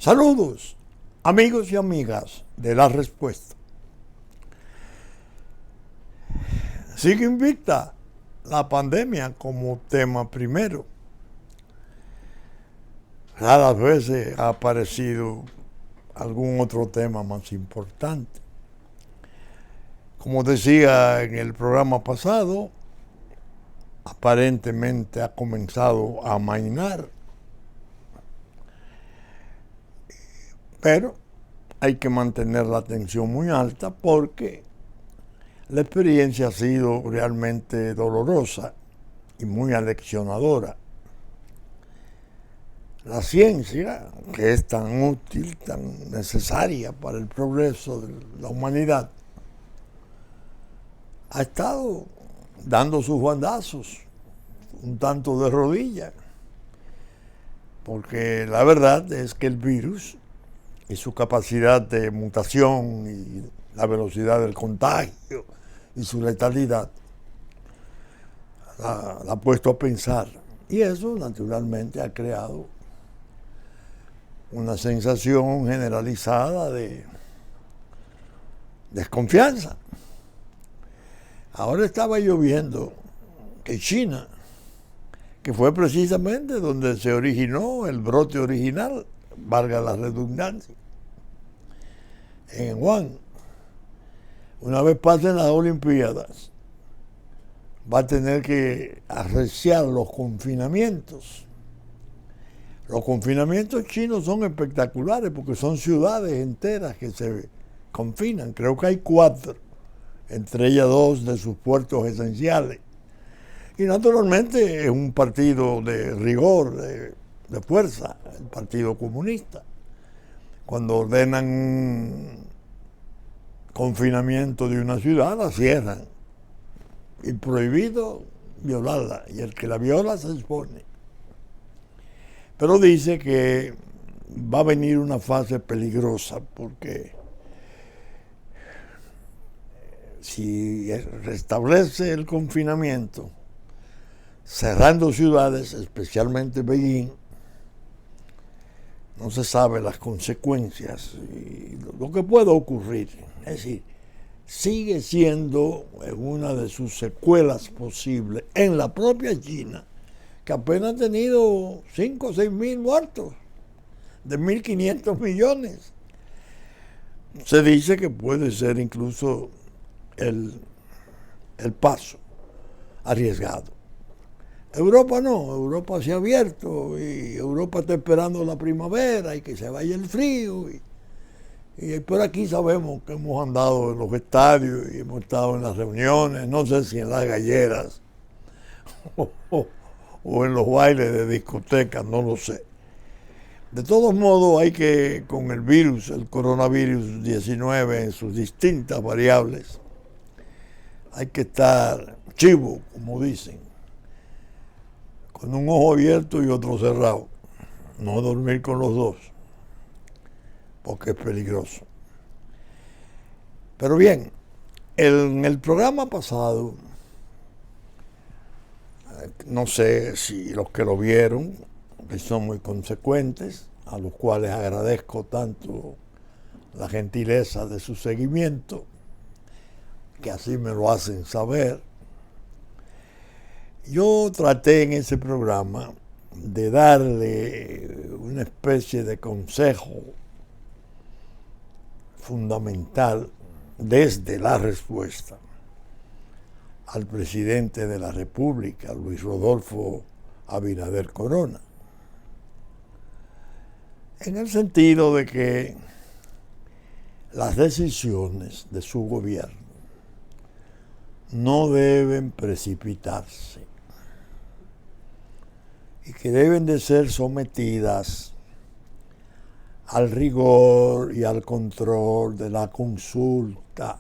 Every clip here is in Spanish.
Saludos, amigos y amigas de La Respuesta. Sigue invicta la pandemia como tema primero. Raras veces ha aparecido algún otro tema más importante. Como decía en el programa pasado, aparentemente ha comenzado a amainar. Pero hay que mantener la atención muy alta porque la experiencia ha sido realmente dolorosa y muy aleccionadora. La ciencia, que es tan útil, tan necesaria para el progreso de la humanidad, ha estado dando sus bandazos un tanto de rodillas, porque la verdad es que el virus y su capacidad de mutación y la velocidad del contagio y su letalidad la ha puesto a pensar. Y eso naturalmente ha creado una sensación generalizada de desconfianza. Ahora estaba yo viendo que China, que fue precisamente donde se originó el brote original, valga la redundancia, en Wuhan, una vez pasen las Olimpiadas, va a tener que arreciar los confinamientos. Los confinamientos chinos son espectaculares porque son ciudades enteras que se confinan. Creo que hay 4, entre ellas 2 de sus puertos esenciales. Y naturalmente es un partido de rigor, de fuerza, el Partido Comunista. Cuando ordenan un confinamiento de una ciudad, la cierran. Y prohibido violarla. Y el que la viola se expone. Pero dice que va a venir una fase peligrosa porque si restablece el confinamiento, cerrando ciudades, especialmente Beijing, no se sabe las consecuencias y lo que puede ocurrir. Es decir, sigue siendo una de sus secuelas posibles en la propia China, que apenas ha tenido 5 o 6 mil muertos, de 1.500 millones. Se dice que puede ser incluso el paso arriesgado. Europa no, Europa se ha abierto y Europa está esperando la primavera y que se vaya el frío. Y por aquí sabemos que hemos andado en los estadios y hemos estado en las reuniones, no sé si en las galleras o en los bailes de discotecas, no lo sé. De todos modos, hay que, con el virus, el coronavirus 19 en sus distintas variables, hay que estar chivo, como dicen, con un ojo abierto y otro cerrado. No dormir con los dos, porque es peligroso. Pero bien, en el programa pasado, no sé si los que lo vieron, que son muy consecuentes, a los cuales agradezco tanto la gentileza de su seguimiento, que así me lo hacen saber. Yo traté en ese programa de darle una especie de consejo fundamental desde La Respuesta al presidente de la República, Luis Rodolfo Abinader Corona, en el sentido de que las decisiones de su gobierno no deben precipitarse y que deben de ser sometidas al rigor y al control de la consulta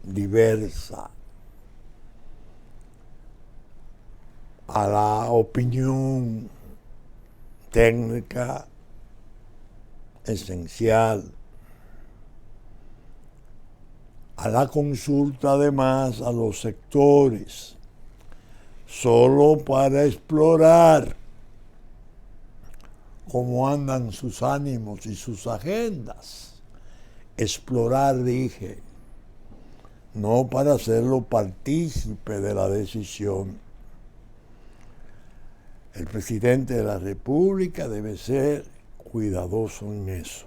diversa, a la opinión técnica esencial, a la consulta además a los sectores, solo para explorar cómo andan sus ánimos y sus agendas. Explorar, dije, no para hacerlo partícipe de la decisión. El presidente de la República debe ser cuidadoso en eso.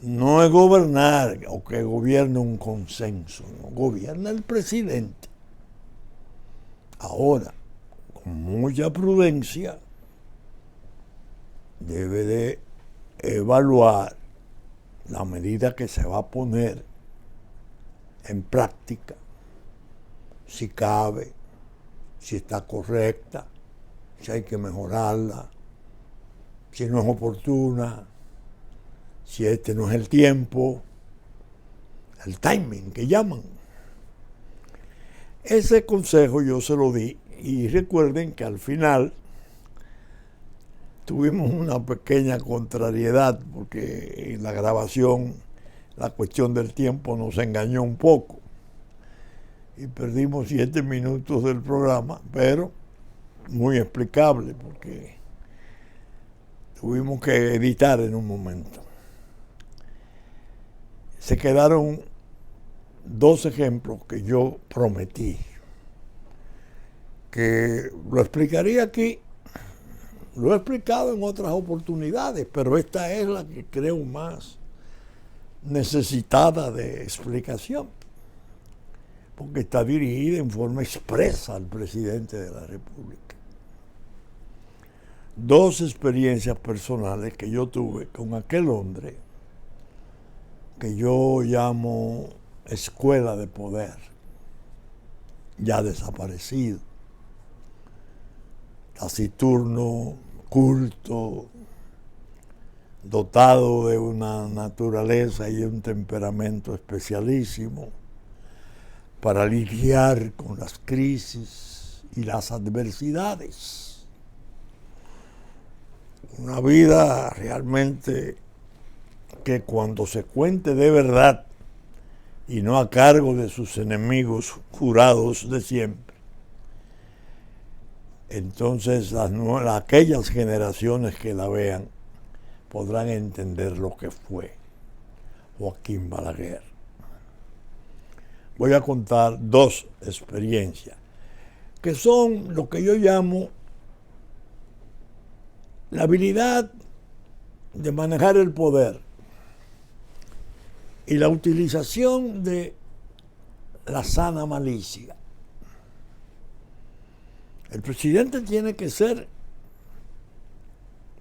No es gobernar o que gobierne un consenso, no, gobierna el presidente. Ahora, con mucha prudencia, debe de evaluar la medida que se va a poner en práctica, si cabe, si está correcta, si hay que mejorarla, si no es oportuna, si este no es el tiempo, el timing que llaman. Ese consejo yo se lo di y recuerden que al final tuvimos una pequeña contrariedad porque en la grabación la cuestión del tiempo nos engañó un poco y perdimos 7 minutos del programa, pero muy explicable porque tuvimos que editar en un momento. Se quedaron 2 ejemplos que yo prometí, que lo explicaría aquí, lo he explicado en otras oportunidades, pero esta es la que creo más necesitada de explicación, porque está dirigida en forma expresa al presidente de la República. 2 experiencias personales que yo tuve con aquel hombre que yo llamo escuela de poder, ya desaparecido, taciturno, culto, dotado de una naturaleza y un temperamento especialísimo para lidiar con las crisis y las adversidades. Una vida realmente que cuando se cuente de verdad y no a cargo de sus enemigos jurados de siempre, entonces aquellas generaciones que la vean podrán entender lo que fue Joaquín Balaguer. Voy a contar 2 experiencias que son lo que yo llamo la habilidad de manejar el poder y la utilización de la sana malicia. El presidente tiene que ser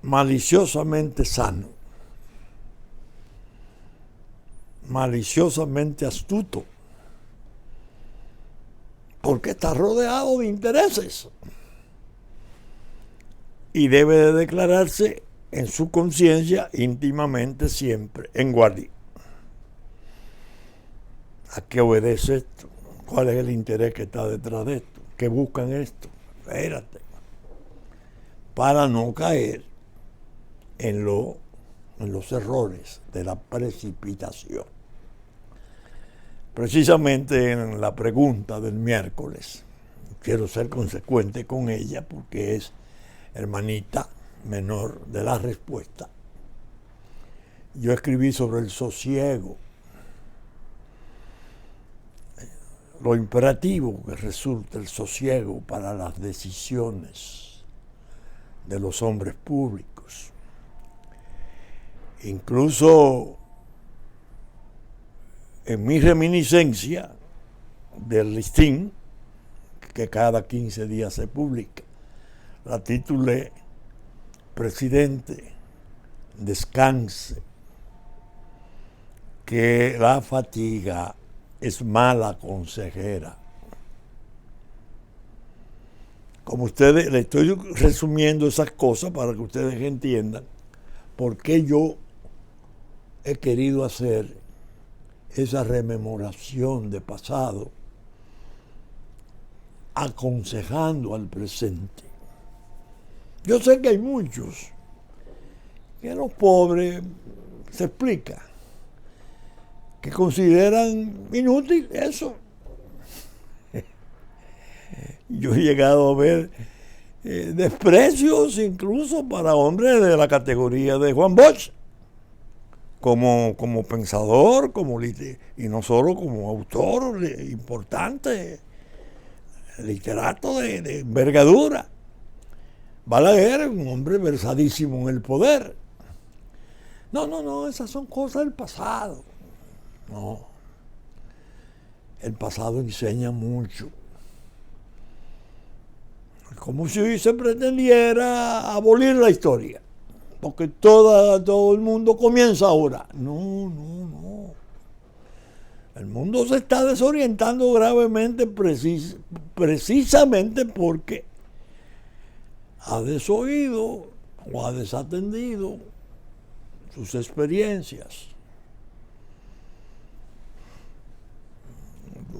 maliciosamente sano, maliciosamente astuto, porque está rodeado de intereses y debe de declararse en su conciencia íntimamente siempre en guardia. ¿A qué obedece esto? ¿Cuál es el interés que está detrás de esto? ¿Qué buscan esto? Espérate. Para no caer en los errores de la precipitación. Precisamente en la pregunta del miércoles, quiero ser consecuente con ella porque es hermanita menor de la respuesta. Yo escribí sobre el sosiego, lo imperativo que resulta el sosiego para las decisiones de los hombres públicos. Incluso en mi reminiscencia del listín, que cada 15 días se publica, la titulé Presidente, descanse, que la fatiga es mala consejera. Como ustedes, le estoy resumiendo esas cosas para que ustedes entiendan por qué yo he querido hacer esa rememoración de pasado, aconsejando al presente. Yo sé que hay muchos que los pobres, se explica, que consideran inútil eso. Yo he llegado a ver desprecios incluso para hombres de la categoría de Juan Bosch, como pensador, y no solo como autor importante, literato de envergadura. Balaguer es un hombre versadísimo en el poder. No, esas son cosas del pasado. No, el pasado enseña mucho. Como si se pretendiera abolir la historia, porque todo el mundo comienza ahora. No. El mundo se está desorientando gravemente precisamente porque ha desoído o ha desatendido sus experiencias.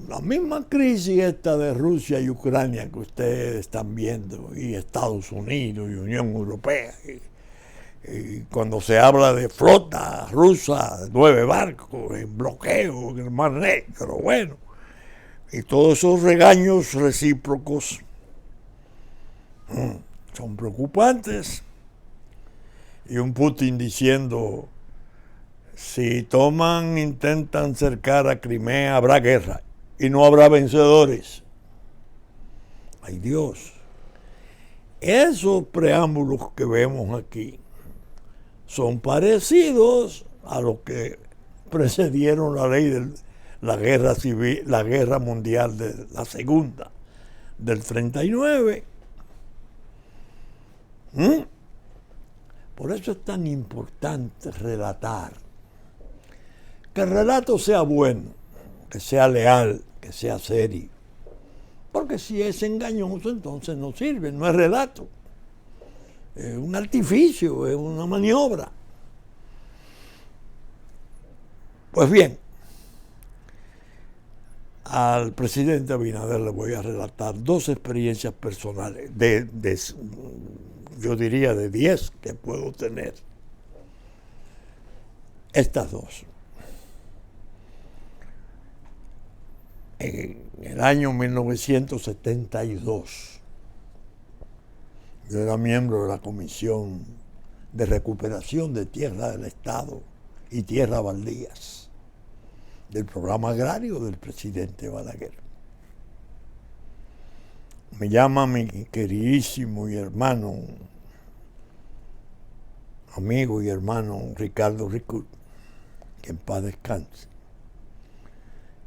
La misma crisis esta de Rusia y Ucrania que ustedes están viendo, y Estados Unidos y Unión Europea, y cuando se habla de flota rusa, 9 barcos en bloqueo en el Mar Negro, bueno, y todos esos regaños recíprocos son preocupantes. Y un Putin diciendo, si intentan cercar a Crimea, habrá guerra y no habrá vencedores. ¡Ay, Dios! Esos preámbulos que vemos aquí son parecidos a los que precedieron la ley de la guerra civil, la guerra mundial de la segunda, del 39. Por eso es tan importante relatar. Que el relato sea bueno, que sea leal, que sea serio. Porque si es engañoso, entonces no sirve, no es relato. Es un artificio, es una maniobra. Pues bien, al presidente Abinader le voy a relatar 2 experiencias personales, yo diría de 10 que puedo tener. Estas 2. En el año 1972, yo era miembro de la Comisión de Recuperación de Tierra del Estado y Tierra Baldías, del programa agrario del presidente Balaguer. Me llama mi queridísimo y hermano, amigo y hermano Ricardo Ricut, que en paz descanse,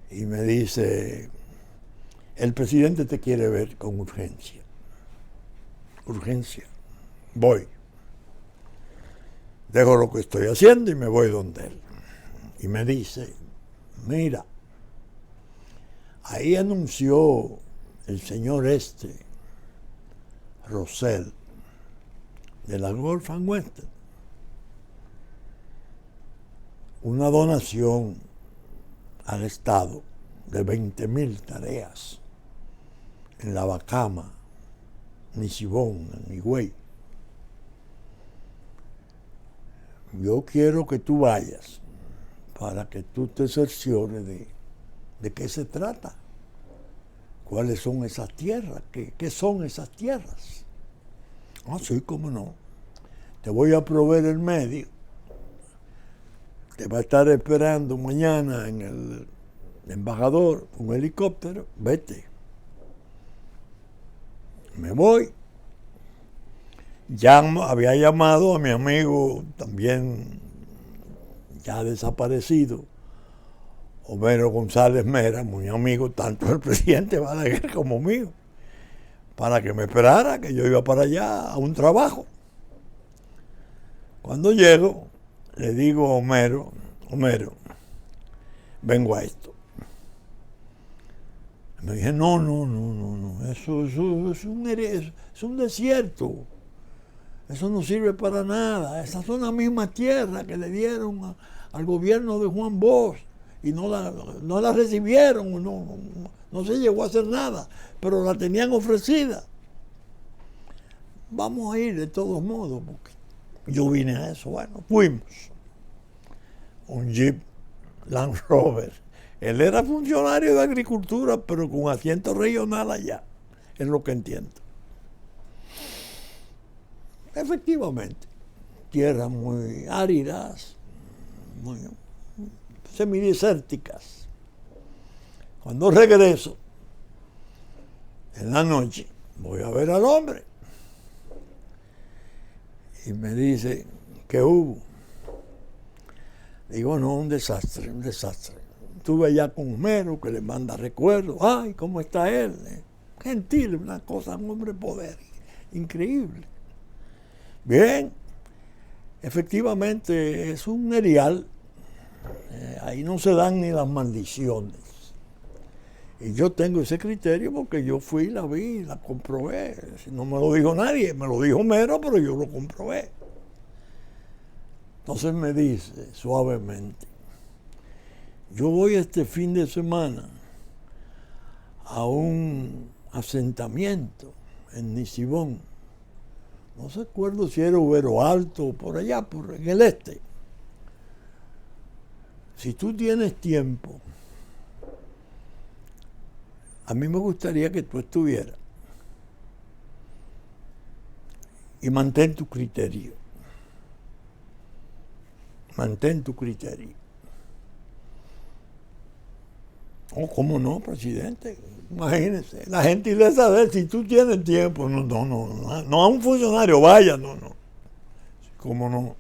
y me dice, el presidente te quiere ver con urgencia. Urgencia. Voy. Dejo lo que estoy haciendo y me voy donde él. Y me dice, mira, ahí anunció el señor Rosell, de la Gulf and Western, una donación al Estado de 20,000 tareas en La Bacama, Nisibón, en Higüey. Yo quiero que tú vayas para que tú te cerciores de qué se trata, cuáles son esas tierras, qué son esas tierras. Ah, sí, cómo no. Te voy a proveer el medio. Te va a estar esperando mañana en el embajador un helicóptero. Vete. Me voy. Ya había llamado a mi amigo también ya desaparecido, Homero González Mera, muy amigo tanto del presidente Balaguer como mío, para que me esperara, que yo iba para allá a un trabajo. Cuando llego, le digo a Homero, vengo a esto. Me dije, no, eso es un desierto. Eso no sirve para nada. Esas son las mismas tierras que le dieron al gobierno de Juan Bosch y no la recibieron, no se llegó a hacer nada, pero la tenían ofrecida. Vamos a ir de todos modos, porque yo vine a eso. Bueno, fuimos. Un Jeep Land Rover. Él era funcionario de agricultura, pero con asiento regional allá, es lo que entiendo. Efectivamente, tierras muy áridas, muy semidesérticas. Cuando regreso, en la noche, voy a ver al hombre. Y me dice, ¿qué hubo? Digo, no, un desastre, un desastre. Estuve allá con Homero, que le manda recuerdos. Ay, ¿cómo está él? Gentil, una cosa, un hombre de poder. Increíble. Bien, efectivamente es un erial. Ahí no se dan ni las maldiciones. Y yo tengo ese criterio porque yo fui, la vi, la comprobé. No me lo dijo nadie, me lo dijo Homero, pero yo lo comprobé. Entonces me dice suavemente, yo voy este fin de semana a un asentamiento en Nisibón. No se acuerdo si era Ubero Alto o por allá, en el este. Si tú tienes tiempo, a mí me gustaría que tú estuvieras y mantén tu criterio. Mantén tu criterio. Oh, ¿cómo no, presidente? Imagínese, la gentileza de él, si tú tienes tiempo, no a un funcionario, vaya, no. ¿Cómo no?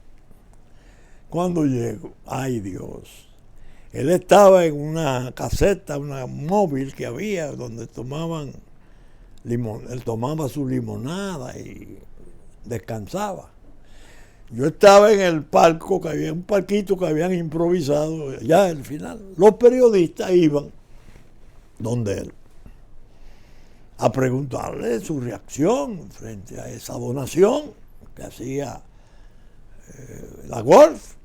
Cuando llego, ay Dios, él estaba en una caseta, una móvil que había, donde tomaban limón, él tomaba su limonada y descansaba. Yo estaba en el palco, que había un palquito que habían improvisado, ya al final. Los periodistas iban donde él a preguntarle su reacción frente a esa donación que hacía la Golf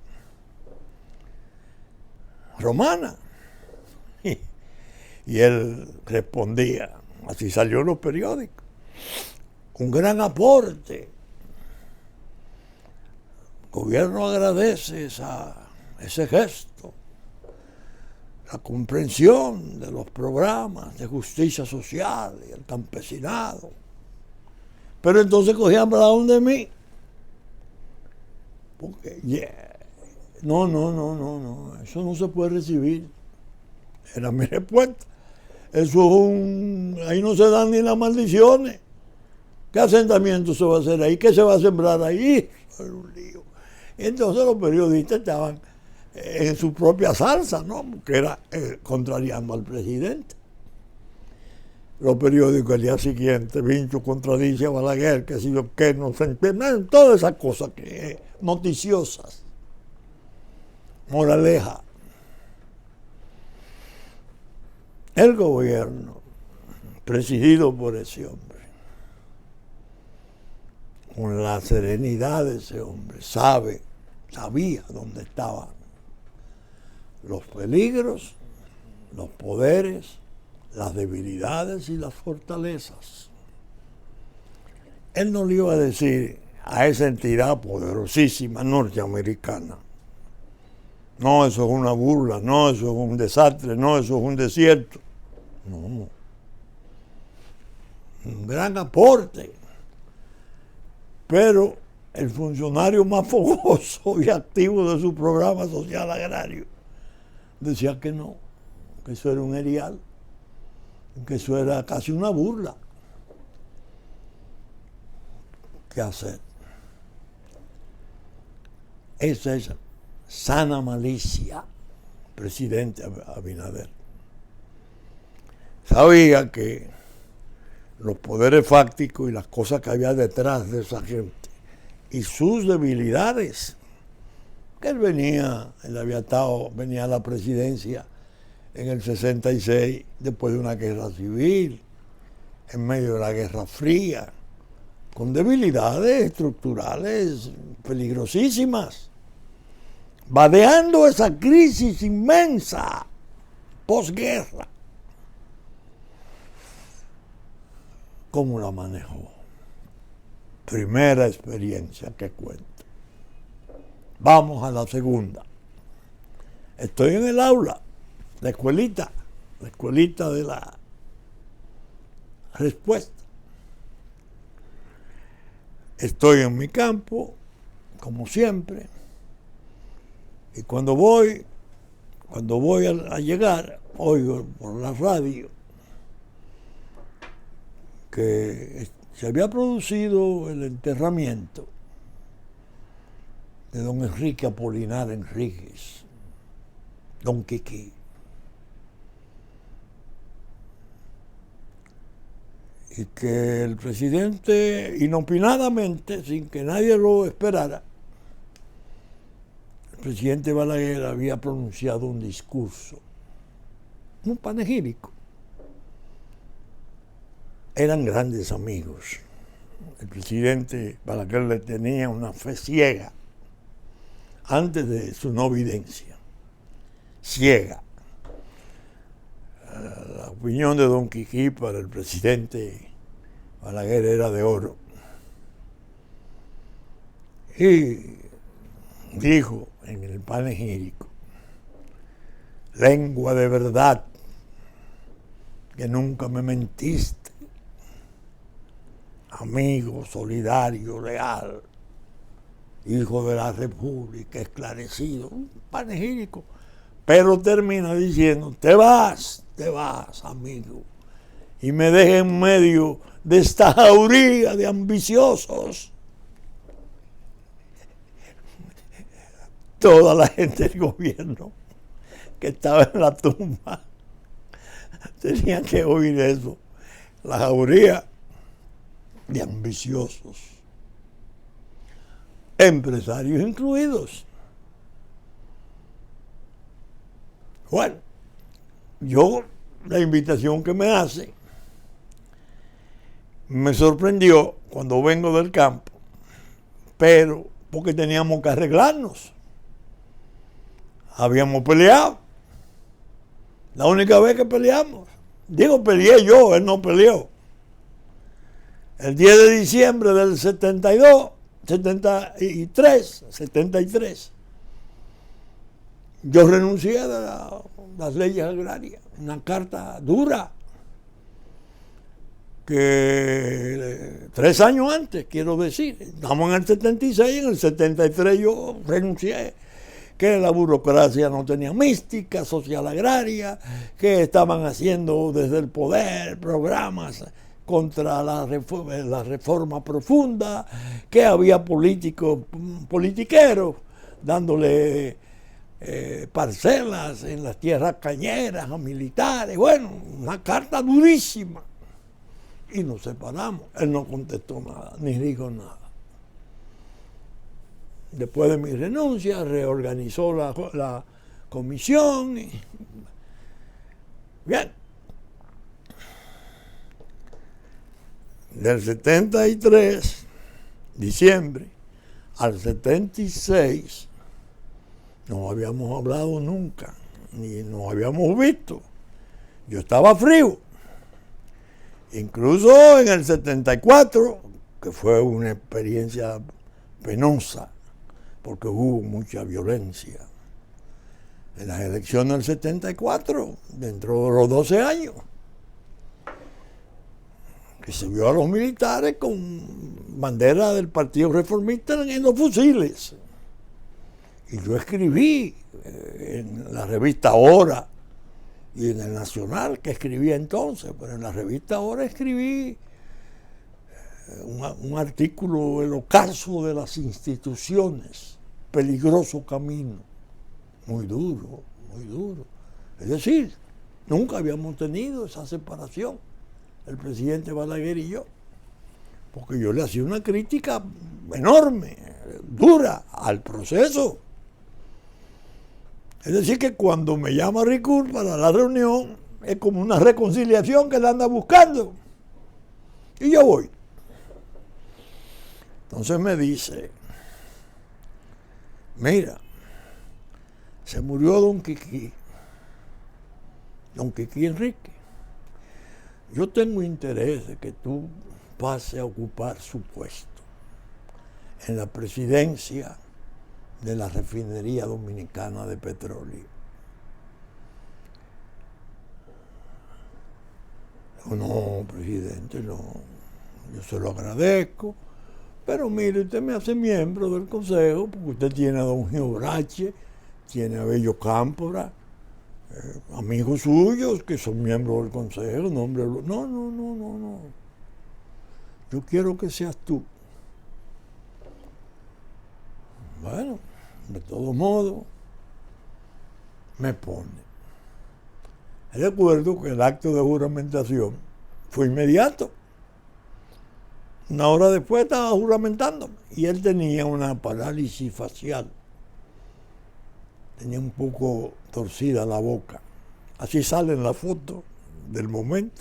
Romana. Y él respondía, así salió en los periódicos, un gran aporte. El gobierno agradece ese gesto, la comprensión de los programas de justicia social y el campesinado. Pero entonces cogían bravo de mí. Porque, no, eso no se puede recibir. Era mi respuesta. Eso es ahí no se dan ni las maldiciones. ¿Qué asentamiento se va a hacer ahí? ¿Qué se va a sembrar ahí? Es un lío. Entonces los periodistas estaban en su propia salsa, ¿no? Porque era contrariando al presidente. Los periódicos el día siguiente, Vincho contradice a Balaguer, que si yo qué, no se entiende, todas esas cosas que noticiosas. Moraleja. El gobierno, presidido por ese hombre, con la serenidad de ese hombre, sabía dónde estaban los peligros, los poderes, las debilidades y las fortalezas. Él no le iba a decir a esa entidad poderosísima norteamericana, no, eso es una burla, no, eso es un desastre, no, eso es un desierto. No. Un gran aporte. Pero el funcionario más fogoso y activo de su programa social agrario decía que no, que eso era un erial, que eso era casi una burla. ¿Qué hacer? Esa es sana malicia, presidente Abinader. Sabía que los poderes fácticos y las cosas que había detrás de esa gente y sus debilidades, que él venía a la presidencia en el 66 después de una guerra civil, en medio de la Guerra Fría, con debilidades estructurales peligrosísimas, vadeando esa crisis inmensa posguerra. ¿Cómo la manejó? Primera experiencia que cuento. Vamos a la segunda. Estoy en el aula, la escuelita de la respuesta. Estoy en mi campo, como siempre, y cuando voy a llegar, oigo por la radio que se había producido el enterramiento de don Enrique Apolinar Enríquez, don Quiquí. Y que el presidente, inopinadamente, sin que nadie lo esperara, el presidente Balaguer había pronunciado un discurso, un panegírico. Eran grandes amigos. El presidente Balaguer le tenía una fe ciega antes de su no videncia. Ciega. La opinión de don Quiquí para el presidente Balaguer era de oro. Y dijo en el panegírico: lengua de verdad, que nunca me mentiste, amigo solidario, leal, hijo de la República, esclarecido, un panegírico. Pero termina diciendo: te vas, amigo, y me deja en medio de esta jauría de ambiciosos. Toda la gente del gobierno que estaba en la tumba tenía que oír eso. La jauría de ambiciosos, empresarios incluidos. Bueno, yo, la invitación que me hace, me sorprendió cuando vengo del campo, pero porque teníamos que arreglarnos. Habíamos peleado. La única vez que peleamos. Digo, peleé yo, él no peleó. El 10 de diciembre del 73, yo renuncié de las leyes agrarias. Una carta dura que 3 años antes, quiero decir, estamos en el 76, en el 73 yo renuncié, que la burocracia no tenía mística social agraria, que estaban haciendo desde el poder programas contra la reforma profunda, que había politiqueros dándole parcelas en las tierras cañeras a militares. Bueno, una carta durísima. Y nos separamos. Él no contestó nada, ni dijo nada. Después de mi renuncia, reorganizó la comisión. Bien. Del 73, diciembre, al 76, no habíamos hablado nunca, ni nos habíamos visto. Yo estaba frío. Incluso en el 74, que fue una experiencia penosa, porque hubo mucha violencia. En las elecciones del 74, dentro de los 12 años, que se vio a los militares con bandera del Partido Reformista en los fusiles. Y yo escribí en la revista Hora y en el Nacional, que escribía entonces, pero en la revista Hora escribí un artículo, El ocaso de las instituciones, peligroso camino. Muy duro, muy duro. Es decir, nunca habíamos tenido esa separación, el presidente Balaguer y yo, porque yo le hacía una crítica enorme, dura, al proceso. Es decir, que cuando me llama Ricur para la reunión, es como una reconciliación que él anda buscando. Y yo voy. Entonces me dice: mira, se murió don Quiquí Enrique. Yo tengo interés de que tú pases a ocupar su puesto en la presidencia de la Refinería Dominicana de Petróleo. No, presidente, no. Yo se lo agradezco, Pero mire, usted me hace miembro del consejo porque usted tiene a don Geo Brache, tiene a Bello Cámpora, amigos suyos que son miembros del consejo. No, no. Yo quiero que seas tú. Bueno, de todos modos, me pone. Recuerdo que el acto de juramentación fue inmediato. Una hora después estaba juramentando y él tenía una parálisis facial. Tenía un poco torcida la boca. Así sale en la foto del momento.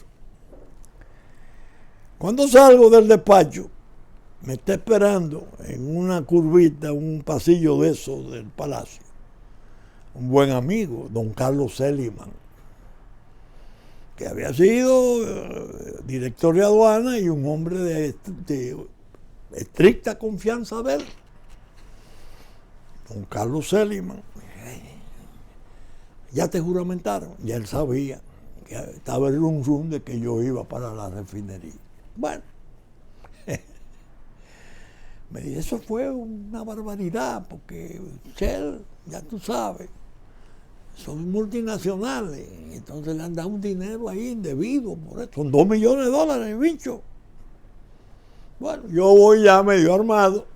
Cuando salgo del despacho, me está esperando en una curvita, un pasillo de esos del palacio, un buen amigo, don Carlos Seliman, que había sido director de aduana y un hombre de estricta confianza de él. Don Carlos Seliman, ya te juramentaron. Ya él sabía que estaba el rum de que yo iba para la refinería. Bueno, me dice, eso fue una barbaridad, porque Shell, ya tú sabes, son multinacionales, entonces le han dado un dinero ahí indebido, por eso, son $2 millones, bicho. Bueno, yo voy ya medio armado,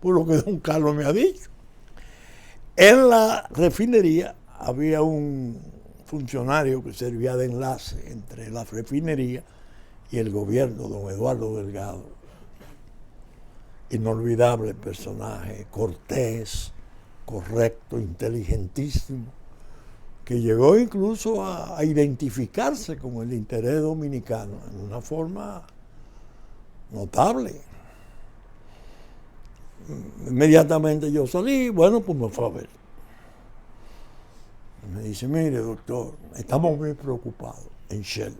por lo que don Carlos me ha dicho. En la refinería había un funcionario que servía de enlace entre la refinería y el gobierno, don Eduardo Delgado. Inolvidable personaje, cortés, correcto, inteligentísimo, que llegó incluso a identificarse con el interés dominicano en una forma notable. Inmediatamente yo salí, bueno, pues me fue a ver. Me dice, mire, doctor, estamos muy preocupados en Shell.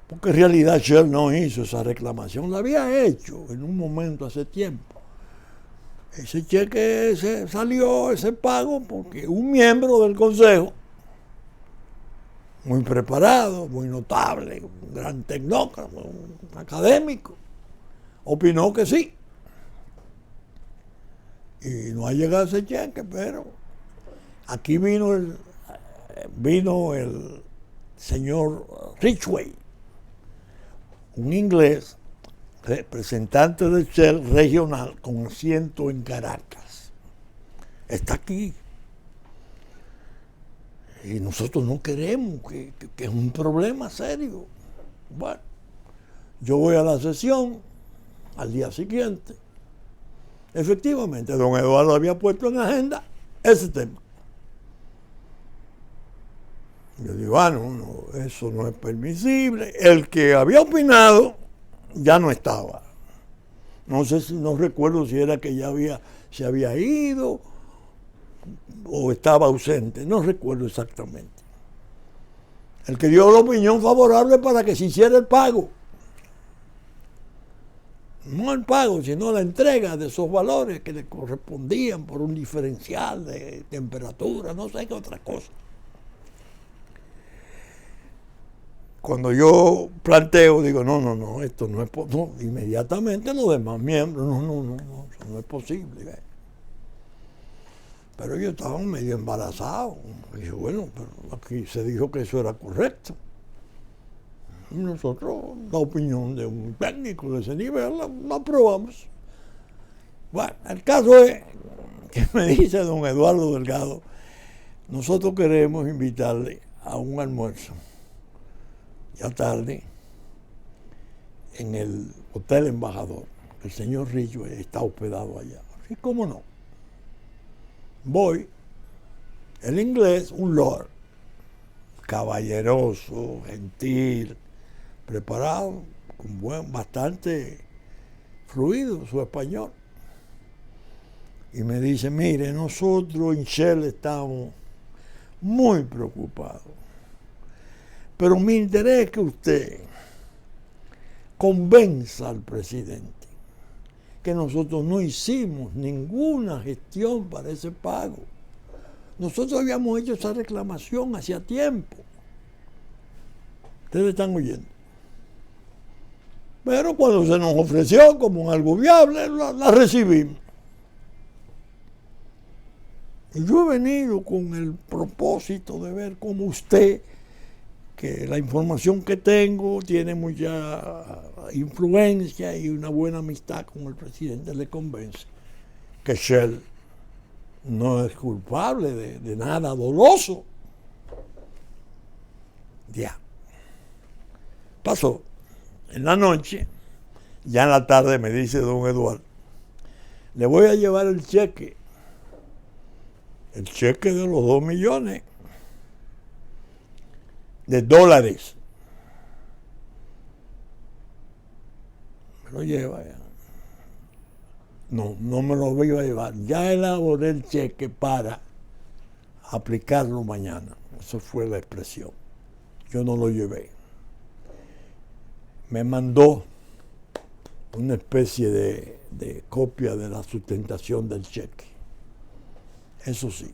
Porque en realidad Shell no hizo esa reclamación, la había hecho en un momento hace tiempo. Ese cheque salió, ese pago, porque un miembro del consejo, muy preparado, muy notable, un gran tecnócrata, un académico, opinó que sí. Y no ha llegado ese cheque, pero aquí vino el señor Ridgway, un inglés, representante de Shell regional con asiento en Caracas. Está aquí. Y nosotros no queremos, que es un problema serio. Bueno, yo voy a la sesión al día siguiente. Efectivamente, don Eduardo había puesto en agenda ese tema. Yo digo, no, eso no es permisible. El que había opinado ya no estaba. No recuerdo si era que se había ido o estaba ausente, no recuerdo exactamente. El que dio la opinión favorable para que se hiciera el pago. No el pago, sino la entrega de esos valores que le correspondían por un diferencial de temperatura, no sé qué otra cosa. Cuando yo planteo, digo, no, esto no es posible. No, inmediatamente los demás miembros, eso no es posible. ¿Ve? Pero ellos estaban medio embarazados. Y dije, bueno, pero aquí se dijo que eso era correcto. Y nosotros, la opinión de un técnico de ese nivel, la aprobamos. Bueno, el caso es que me dice don Eduardo Delgado, nosotros queremos invitarle a un almuerzo ya tarde en el Hotel Embajador. El señor Ridgway está hospedado allá. ¿Y cómo no? Voy, el inglés, un lord, caballeroso, gentil, preparado, con bastante fluido su español. Y me dice, mire, nosotros en Shell estamos muy preocupados. Pero mi interés es que usted convenza al presidente que nosotros no hicimos ninguna gestión para ese pago. Nosotros habíamos hecho esa reclamación hacía tiempo. Ustedes están oyendo. Pero cuando se nos ofreció como algo viable, la recibimos. Y yo he venido con el propósito de ver cómo usted, que la información que tengo tiene mucha influencia y una buena amistad con el presidente, le convence que Shell no es culpable de nada doloso. Ya. Pasó. En la noche, ya en la tarde me dice don Eduardo, le voy a llevar el cheque de los 2 millones de dólares. Me lo lleva ya. No me lo voy a llevar. Ya elaboré el cheque para aplicarlo mañana. Esa fue la expresión. Yo no lo llevé. Me mandó una especie de copia de la sustentación del cheque. Eso sí,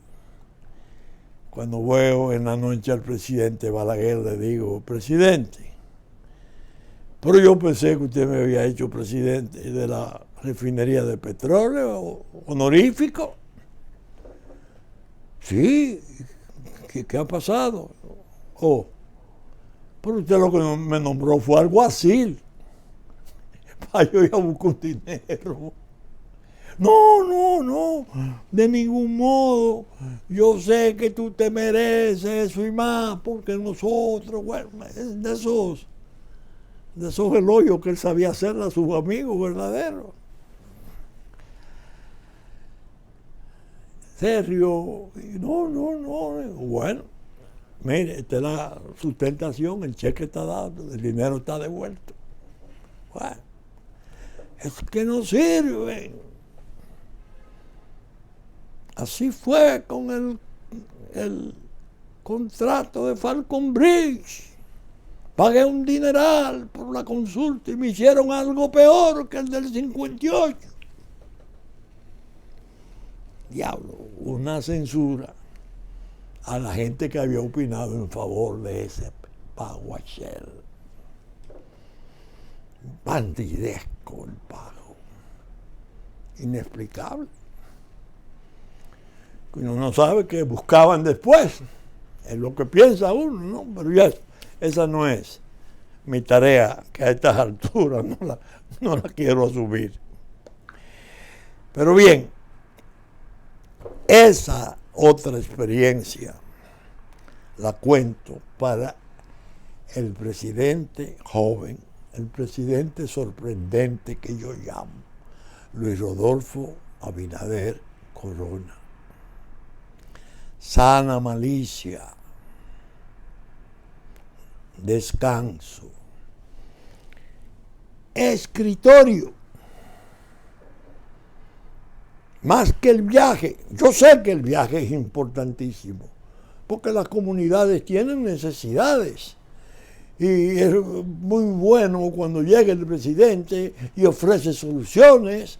cuando veo en la noche al presidente Balaguer, le digo, presidente, pero yo pensé que usted me había hecho presidente de la refinería de petróleo honorífico. Sí, ¿qué ha pasado? Oh, pero usted lo que me nombró fue alguacil. Para yo ir a buscar un dinero. No, de ningún modo. Yo sé que tú te mereces eso y más, porque nosotros, bueno, de esos elogios que él sabía hacerle a sus amigos verdaderos. Sergio, no. Bueno, mire, esta es la sustentación, el cheque está dado, el dinero está devuelto. Bueno, es que no sirve. Así fue con el contrato de Falcon Bridge. Pagué un dineral por la consulta y me hicieron algo peor que el del 58. Diablo, una censura a la gente que había opinado en favor de ese pago a Shell. Bandidesco el pago. Inexplicable. Uno no sabe qué buscaban después. Es lo que piensa uno, ¿no? Pero ya esa no es mi tarea, que a estas alturas no la quiero asumir. Pero bien, esa otra experiencia la cuento para el presidente joven, el presidente sorprendente que yo llamo Luis Rodolfo Abinader Corona. Sana malicia, descanso, escritorio, más que el viaje. Yo sé que el viaje es importantísimo, porque las comunidades tienen necesidades. Y es muy bueno cuando llega el presidente y ofrece soluciones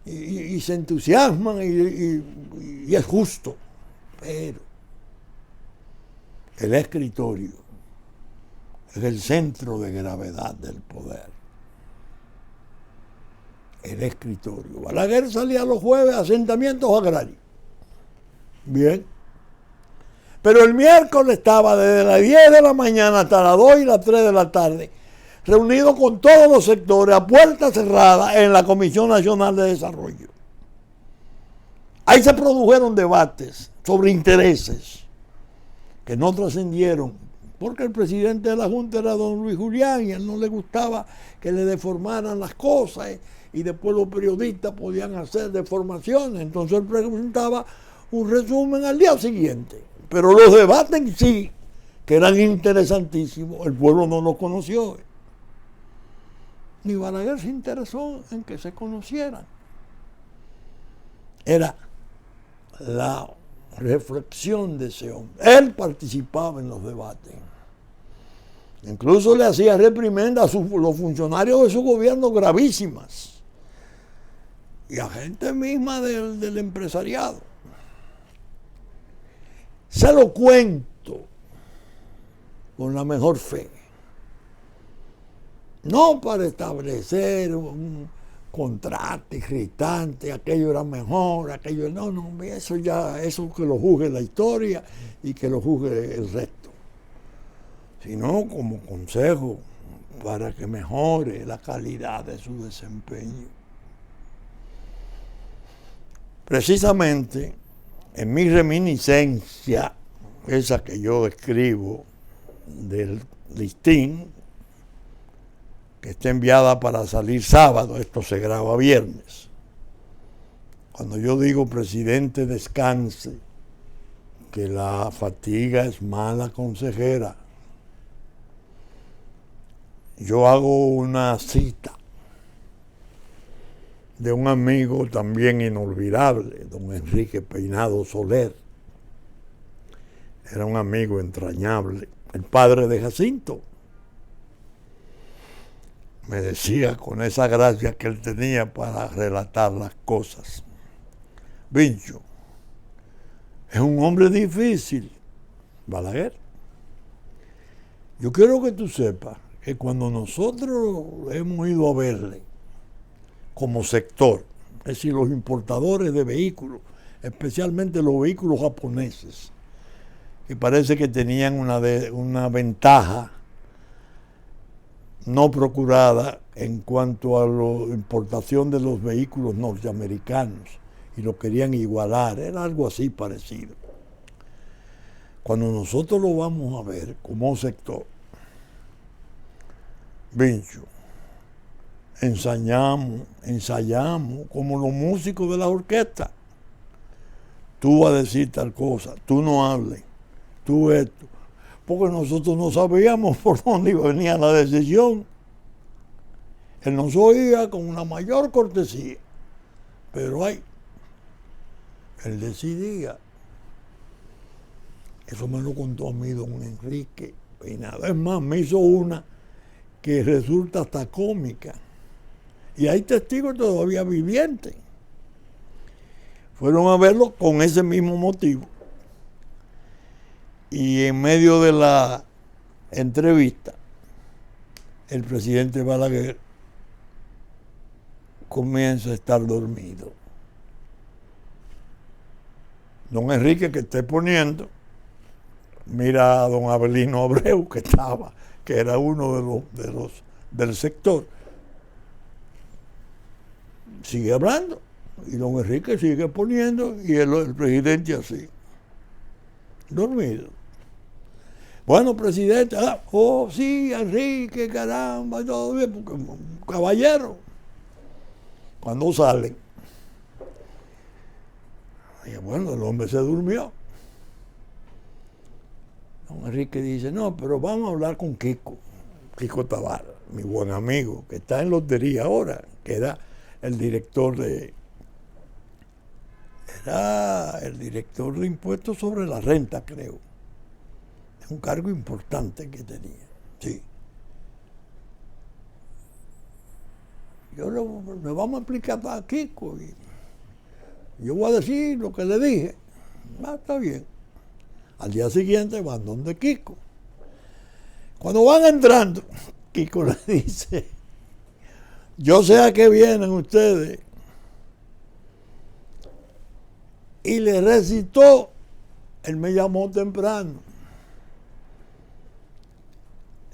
y se entusiasman y es justo. Pero el escritorio es el centro de gravedad del poder. El escritorio. Balaguer salía los jueves a asentamientos agrarios. Bien. Pero el miércoles estaba desde las 10 de la mañana hasta las 2 y las 3 de la tarde, reunido con todos los sectores a puerta cerrada en la Comisión Nacional de Desarrollo. Ahí se produjeron debates sobre intereses que no trascendieron, porque el presidente de la Junta era don Luis Julián y a él no le gustaba que le deformaran las cosas y después los periodistas podían hacer deformaciones. Entonces él presentaba un resumen al día siguiente. Pero los debates en sí, que eran interesantísimos, el pueblo no los conoció. Ni Balaguer se interesó en que se conocieran. Era la reflexión de ese hombre. Él participaba en los debates. Incluso le hacía reprimendas a los funcionarios de su gobierno gravísimas. Y a gente misma del empresariado. Se lo cuento con la mejor fe. no para establecer un contraste irritante, aquello era mejor, aquello no, eso ya, eso que lo juzgue la historia y que lo juzgue el resto, sino como consejo para que mejore la calidad de su desempeño. Precisamente en mi reminiscencia, esa que yo escribo del listín, que está enviada para salir sábado, esto se graba viernes. Cuando yo digo presidente descanse, que la fatiga es mala consejera, yo hago una cita de un amigo también inolvidable, don Enrique Peinado Soler. Era un amigo entrañable, el padre de Jacinto. Me decía con esa gracia que él tenía para relatar las cosas: Vincho, es un hombre difícil, Balaguer. Yo quiero que tú sepas que cuando nosotros hemos ido a verle como sector, es decir, los importadores de vehículos, especialmente los vehículos japoneses, que parece que tenían una ventaja no procurada en cuanto a la importación de los vehículos norteamericanos y lo querían igualar, era algo así parecido. Cuando nosotros lo vamos a ver como sector, Vincho, ensayamos como los músicos de la orquesta. Tú vas a decir tal cosa, tú no hables, tú esto, porque nosotros no sabíamos por dónde venía la decisión. Él nos oía con una mayor cortesía, pero él decidía. Eso me lo contó a mí don Enrique Peinado. Es más, me hizo una que resulta hasta cómica. Y hay testigos todavía vivientes. Fueron a verlo con ese mismo motivo. Y en medio de la entrevista, el presidente Balaguer comienza a estar dormido. Don Enrique, que esté poniendo, mira a don Abelino Abreu, que era uno de los del sector. Sigue hablando y don Enrique sigue poniendo y el presidente así, dormido. Bueno, presidente, sí, Enrique, caramba, todo bien, porque caballero. Cuando salen, y bueno, el hombre se durmió. Don Enrique dice, no, pero vamos a hablar con Kiko Tabar, mi buen amigo, que está en lotería ahora, que era el director de impuestos sobre la renta, creo. Es un cargo importante que tenía, sí. Le vamos a explicar a Kiko y yo voy a decir lo que le dije. Está bien. Al día siguiente van donde Kiko. Cuando van entrando, Kiko le dice, yo sé a qué vienen ustedes. Y le recitó, él me llamó temprano.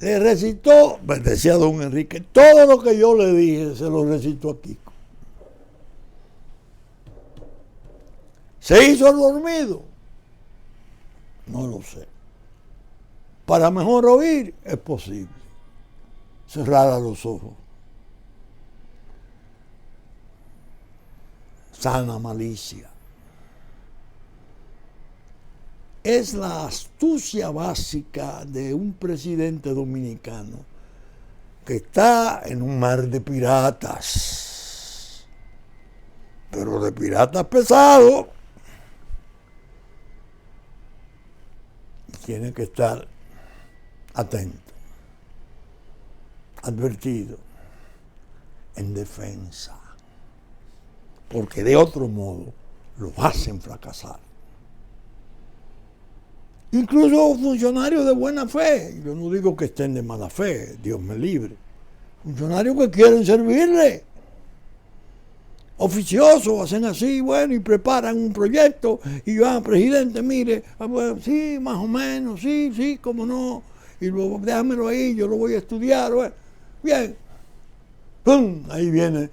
Le recitó, pues decía don Enrique, todo lo que yo le dije se lo recitó a Kiko. ¿Se hizo el dormido? No lo sé. Para mejor oír es posible. Cerrar los ojos. Sana malicia. Es la astucia básica de un presidente dominicano que está en un mar de piratas, pero de piratas pesados. Tiene que estar atento, advertido, en defensa, porque de otro modo lo hacen fracasar. Incluso funcionarios de buena fe, yo no digo que estén de mala fe, Dios me libre, Funcionarios que quieren servirle. Oficiosos, hacen así, bueno, y preparan un proyecto y van, presidente, mire, bueno, sí, más o menos, sí, cómo no, y luego déjamelo ahí, yo lo voy a estudiar, bueno, bien, ¡pum! Ahí viene,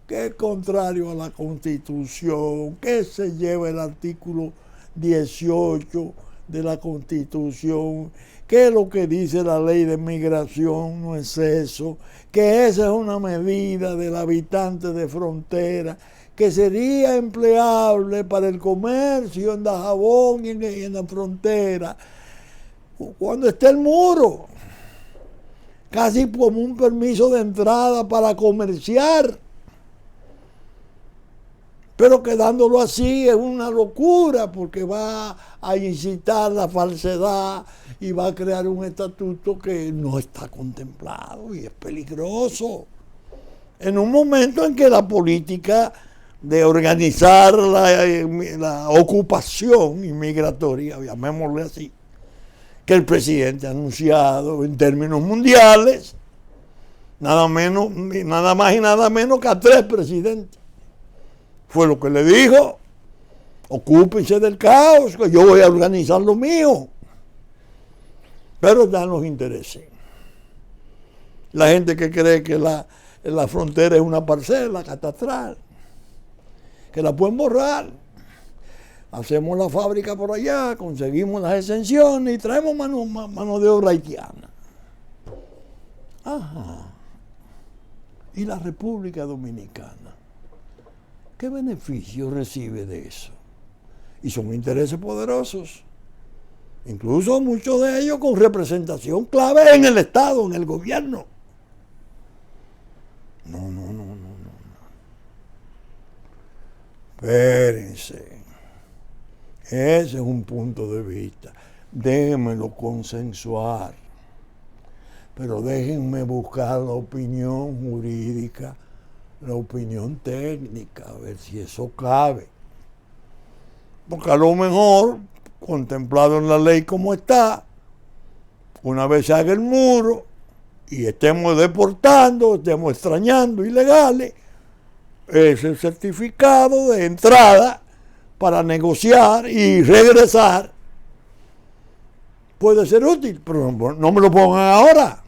que es contrario a la Constitución, que se lleva el artículo 18 de la Constitución, que lo que dice la ley de migración no es eso, que esa es una medida del habitante de frontera, que sería empleable para el comercio en Dajabón y en la frontera, cuando esté el muro, casi como un permiso de entrada para comerciar. Pero quedándolo así es una locura porque va a incitar la falsedad y va a crear un estatuto que no está contemplado y es peligroso. En un momento en que la política de organizar la ocupación inmigratoria, llamémosle así, que el presidente ha anunciado en términos mundiales, nada más y nada menos que a 3 presidentes. Fue lo que le dijo, ocúpense del caos, que yo voy a organizar lo mío. Pero dan los intereses. La gente que cree que la frontera es una parcela catastral, que la pueden borrar. Hacemos la fábrica por allá, conseguimos las exenciones y traemos mano de obra haitiana. Ajá. Y la República Dominicana, ¿qué beneficio recibe de eso? Y son intereses poderosos, incluso muchos de ellos con representación clave en el Estado, en el gobierno. No. Espérense. Ese es un punto de vista. Déjenmelo consensuar. Pero déjenme buscar la opinión jurídica, la opinión técnica, a ver si eso cabe. Porque a lo mejor, contemplado en la ley como está, una vez se haga el muro y estemos deportando, estemos extrañando ilegales, ese certificado de entrada para negociar y regresar puede ser útil, pero no me lo pongan ahora,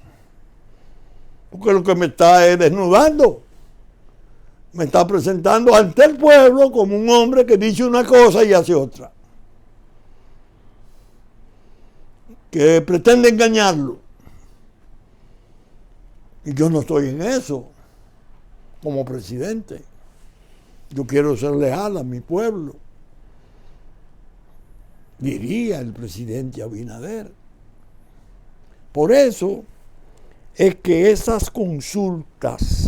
porque lo que me está es desnudando. Me está presentando ante el pueblo como un hombre que dice una cosa y hace otra, que pretende engañarlo. Y yo no estoy en eso como presidente. Yo quiero ser leal a mi pueblo, diría el presidente Abinader. Por eso es que esas consultas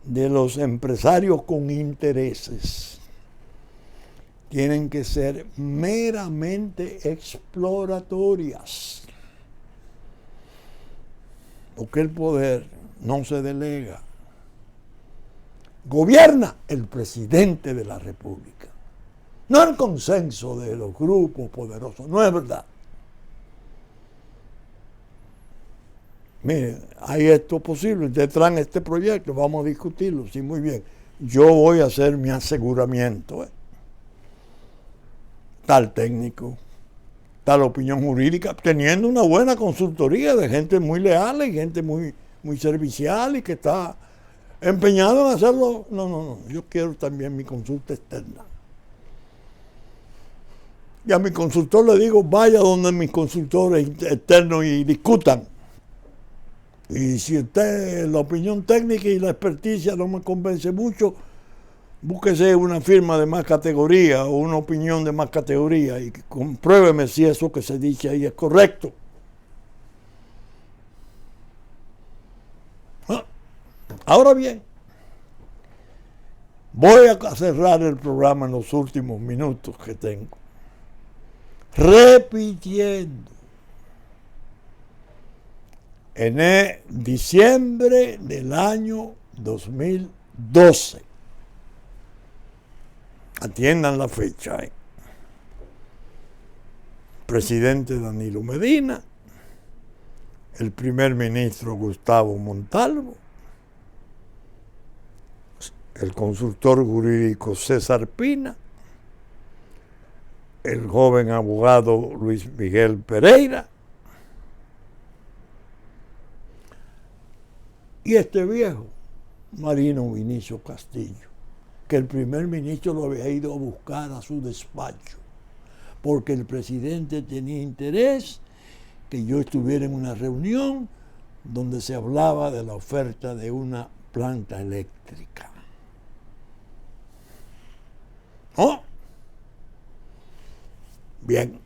de los empresarios con intereses tienen que ser meramente exploratorias, porque el poder no se delega. Gobierna el presidente de la República, no el consenso de los grupos poderosos, no es verdad. Mire, hay esto posible, ustedes traen este proyecto, vamos a discutirlo, sí, muy bien. Yo voy a hacer mi aseguramiento. Tal técnico, tal opinión jurídica, teniendo una buena consultoría de gente muy leal y gente muy servicial y que está empeñado en hacerlo. No, yo quiero también mi consulta externa. Y a mi consultor le digo, vaya donde mis consultores externos y discutan. Y si usted, la opinión técnica y la experticia no me convence mucho, búsquese una firma de más categoría o una opinión de más categoría y compruébeme si eso que se dice ahí es correcto. Ahora bien, voy a cerrar el programa en los últimos minutos que tengo, repitiendo. En diciembre del año 2012, atiendan la fecha, presidente Danilo Medina el primer ministro Gustavo Montalvo, el consultor jurídico César Pina, el joven abogado Luis Miguel Pereira y este viejo, Marino Vinicio Castillo, que el primer ministro lo había ido a buscar a su despacho, porque el presidente tenía interés que yo estuviera en una reunión donde se hablaba de la oferta de una planta eléctrica. ¿No? Bien.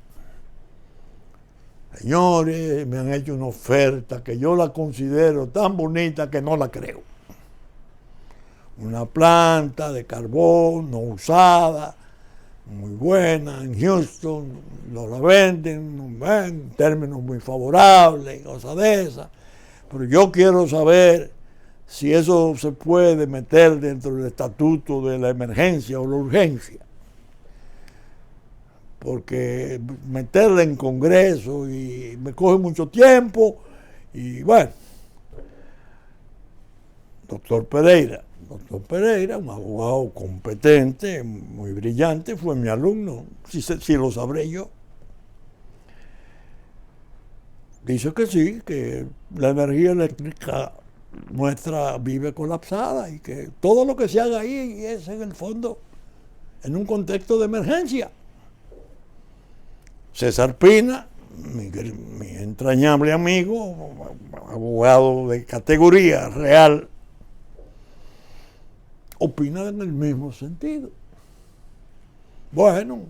Señores, me han hecho una oferta que yo la considero tan bonita que no la creo. Una planta de carbón no usada, muy buena, en Houston, nos la venden en términos muy favorables, cosas de esas. Pero yo quiero saber si eso se puede meter dentro del estatuto de la emergencia o la urgencia. Porque meterla en Congreso y me coge mucho tiempo y bueno. Doctor Pereira, un abogado competente, muy brillante, fue mi alumno, si lo sabré yo. Dice que sí, que la energía eléctrica nuestra vive colapsada y que todo lo que se haga ahí es en el fondo en un contexto de emergencia. César Pina, mi entrañable amigo, abogado de categoría real, opina en el mismo sentido. Bueno,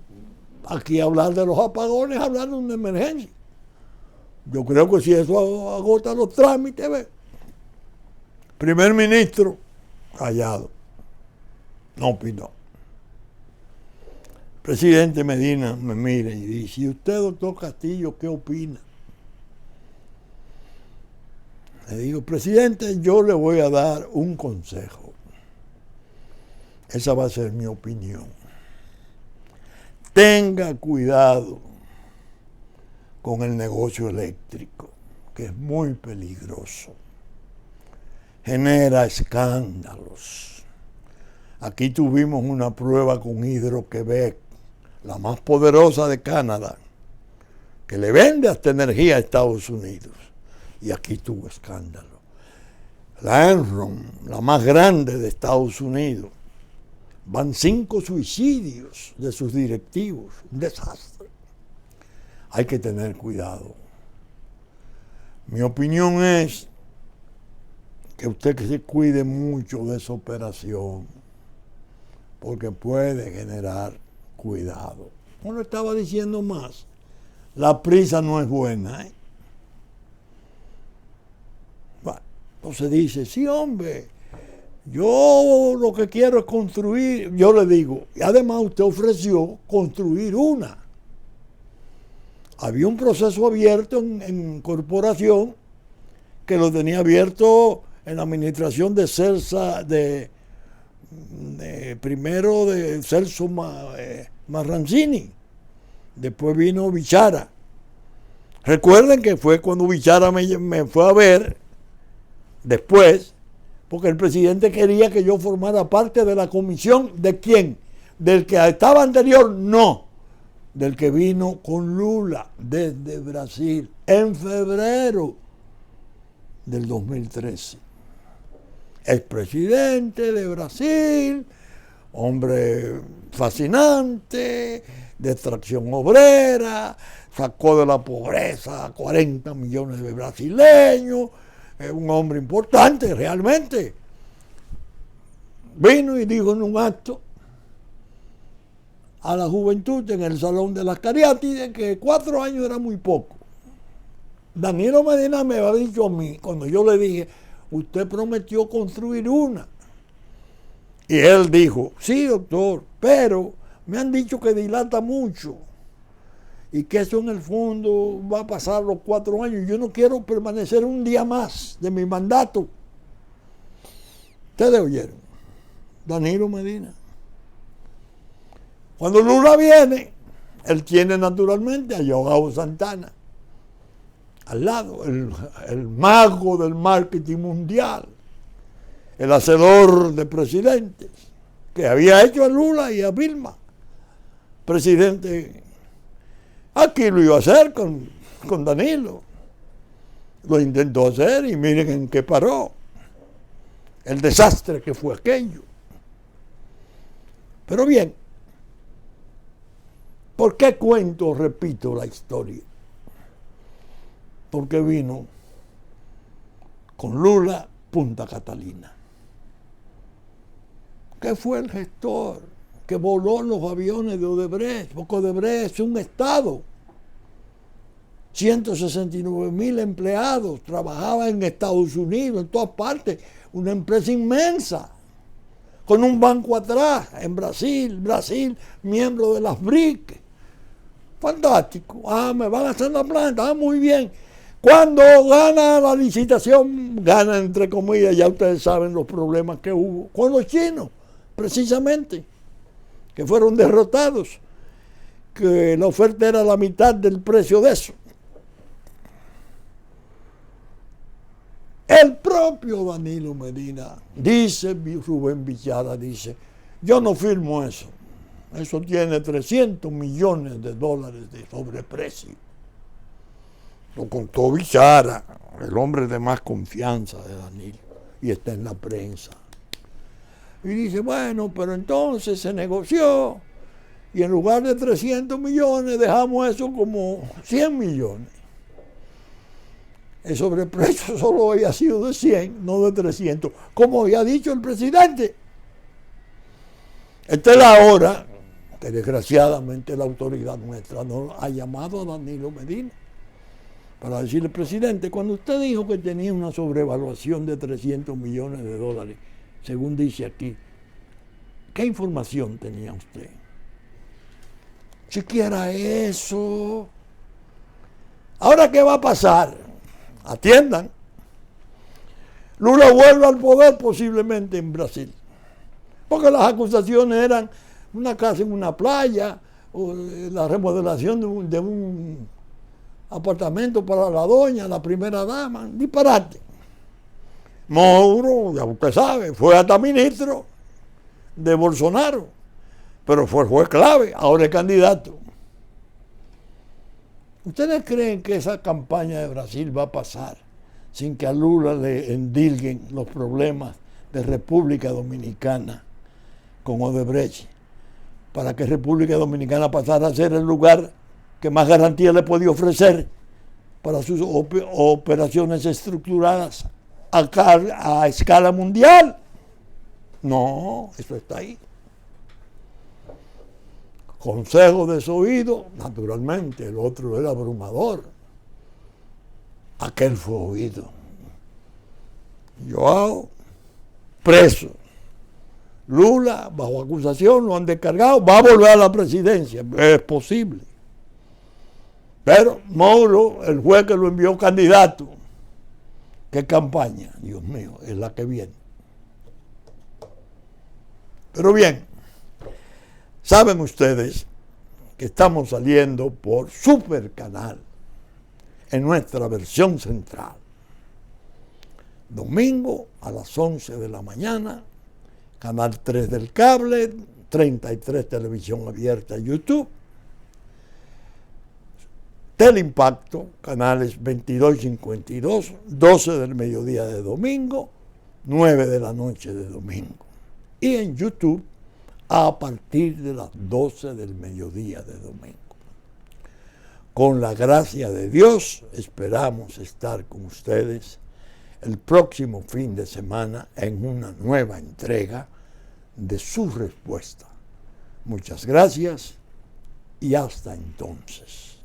aquí hablar de los apagones, hablar de una emergencia. Yo creo que si eso agota los trámites, ¿ves? Primer ministro, callado, no opinó. Presidente Medina me mira y dice, ¿y usted, doctor Castillo, qué opina? Le digo, presidente, yo le voy a dar un consejo. Esa va a ser mi opinión. Tenga cuidado con el negocio eléctrico, que es muy peligroso. Genera escándalos. Aquí tuvimos una prueba con Hydro-Québec, la más poderosa de Canadá, que le vende hasta energía a Estados Unidos. Y aquí tuvo escándalo. La Enron, la más grande de Estados Unidos, van 5 suicidios de sus directivos. Un desastre. Hay que tener cuidado. Mi opinión es que usted se cuide mucho de esa operación, porque puede generar cuidado. Como estaba diciendo más, la prisa no es buena, ¿eh? Bueno, entonces dice, sí, hombre, yo lo que quiero es construir. Yo le digo, y además usted ofreció construir una. Había un proceso abierto en corporación que lo tenía abierto en la administración de Celsa, primero de Celso Marrancini, después vino Bichara. Recuerden que fue cuando Bichara me fue a ver después, porque el presidente quería que yo formara parte de la comisión. ¿De quién? ¿Del que estaba anterior? No, del que vino con Lula desde Brasil en febrero del 2013. Expresidente de Brasil, hombre fascinante, de extracción obrera, sacó de la pobreza a 40 millones de brasileños, es un hombre importante realmente. Vino y dijo en un acto a la juventud en el Salón de las Cariátides que 4 años era muy poco. Danilo Medina me había dicho a mí, cuando yo le dije, usted prometió construir una. Y él dijo, sí, doctor, pero me han dicho que dilata mucho y que eso en el fondo va a pasar los 4 años. Yo no quiero permanecer un día más de mi mandato. Ustedes oyeron, Danilo Medina. Cuando Lula viene, él tiene naturalmente a Joao Santana. al lado, el mago del marketing mundial, el hacedor de presidentes, que había hecho a Lula y a Vilma presidente. Aquí lo iba a hacer con Danilo. Lo intentó hacer y miren en qué paró. El desastre que fue aquello. Pero bien, ¿por qué cuento, repito, la historia? Porque vino con Lula Punta Catalina, que fue el gestor que voló los aviones de Odebrecht, porque Odebrecht es un estado. 169,000 empleados, trabajaban en Estados Unidos, en todas partes, una empresa inmensa, con un banco atrás, en Brasil, miembro de las BRIC. Fantástico. Me van a hacer la planta, muy bien. Cuando gana la licitación, gana entre comillas, ya ustedes saben los problemas que hubo con los chinos, precisamente, que fueron derrotados, que la oferta era la mitad del precio de eso. El propio Danilo Medina, dice Rubén Villara, dice, yo no firmo eso. Eso tiene 300 millones de dólares de sobreprecio. Lo contó Villara, el hombre de más confianza de Danilo, y está en la prensa. Y dice, bueno, pero entonces se negoció y en lugar de 300 millones dejamos eso como 100 millones. El sobreprecio solo había sido de 100, no de 300, como había dicho el presidente. Esta es la hora que desgraciadamente la autoridad nuestra no ha llamado a Danilo Medina para decirle, presidente, cuando usted dijo que tenía una sobrevaluación de 300 millones de dólares, según dice aquí, ¿qué información tenía usted? Siquiera eso. Ahora, ¿qué va a pasar? Atiendan. Lula vuelve al poder posiblemente en Brasil, porque las acusaciones eran una casa en una playa, o la remodelación de un apartamento para la doña, la primera dama, disparate. Mouro, ya usted sabe, fue hasta ministro de Bolsonaro, pero fue clave, ahora es candidato. ¿Ustedes creen que esa campaña de Brasil va a pasar sin que a Lula le endilguen los problemas de República Dominicana con Odebrecht, para que República Dominicana pasara a ser el lugar que más garantía le podía ofrecer para sus operaciones estructuradas a escala mundial? No, eso está ahí. Consejo desoído, naturalmente, el otro era abrumador. Aquel fue oído. Joao, preso. Lula, bajo acusación, lo han descargado, va a volver a la presidencia, es posible. Pero Mouro, el juez que lo envió candidato, ¿qué campaña? Dios mío, es la que viene. Pero bien, saben ustedes que estamos saliendo por Super Canal en nuestra versión central. Domingo a las 11 de la mañana, Canal 3 del cable, 33 televisión abierta, YouTube. Teleimpacto, canales 22 y 52, 12 del mediodía de domingo, 9 de la noche de domingo. Y en YouTube a partir de las 12 del mediodía de domingo. Con la gracia de Dios, esperamos estar con ustedes el próximo fin de semana en una nueva entrega de Su Respuesta. Muchas gracias y hasta entonces.